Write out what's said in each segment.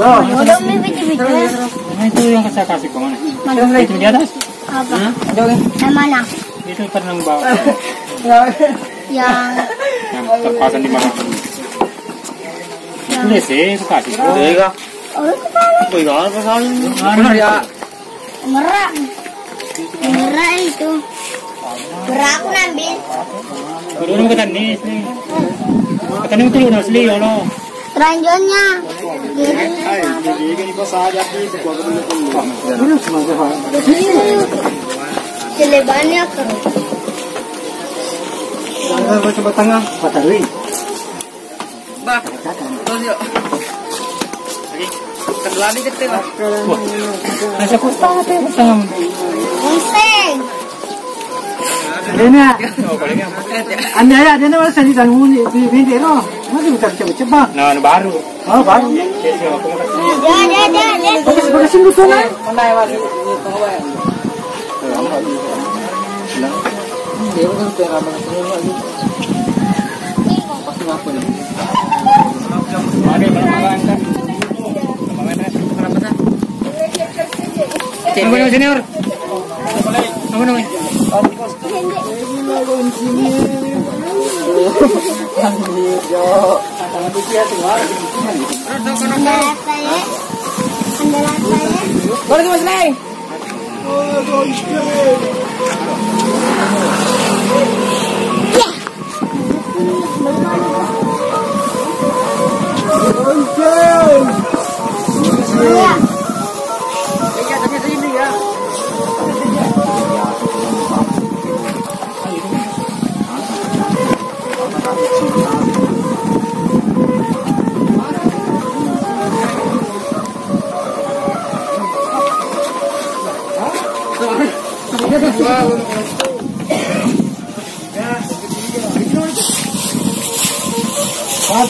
Udah mi biji-biji. Nah, itu yang saya kasih ke mana? Mana? Itu di atas. Apa? Jauh. Yang mana? Itu pernah bawa. Yang Terpasang di mana? Ini sih itu kasih. Iya. oh itu kan Benar pasal. Benar ya. merah. Merah itu. Berak nambil. Turun ke tenis nih. Ke tenis itu udah asli ya lo. Selanjutnya. Selebannya keruh. Coba tengah, bateri. Bah, terus yuk. Lagi. Terladi kecil. Nasa kusta ate tengah. Unseng. Ini anda ya, dia nama saya di dalam ini no, masih bisa coba. Nah, baru. Oh baru. Dia. Bagus sungguh sana. Mana ya, Mas? Dia kan sudah ramai semua lagi. Ada perkembangan kan? Apa senior? Apa namanya? Boleh Mas Leng. Iya.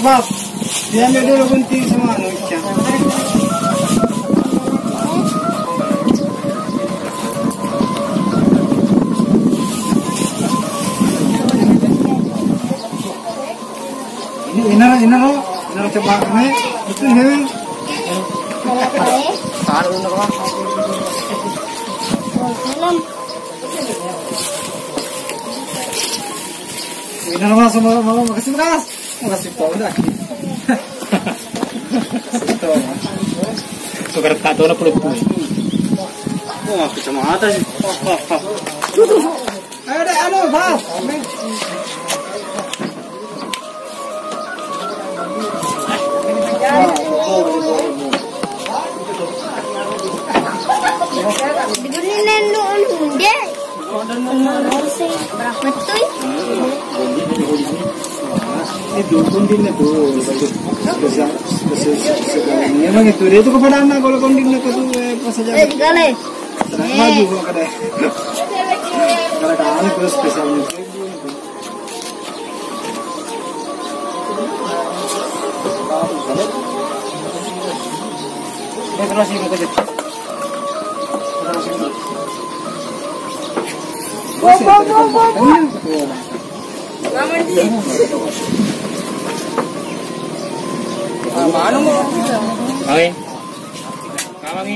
Maaf. Diambil dulu gunting semua Nucha. Ini lo coba ini itu hewan. Taruh dulu Mas. Ini lo mau makasih Mas. Makasih Pak udah. Sugar tato na puluh. Wah, kecamatan sih. Ayo, Pak. Dibeliin noon hindi. Betul. Itu konding na to. Emang itu dia itu kepada anak kalau konding na to pas saja. Dikali. Maju kalau kada. Kalau ada itu spesial nih. Terus ini kerja. Mana mo? Okay. Kamang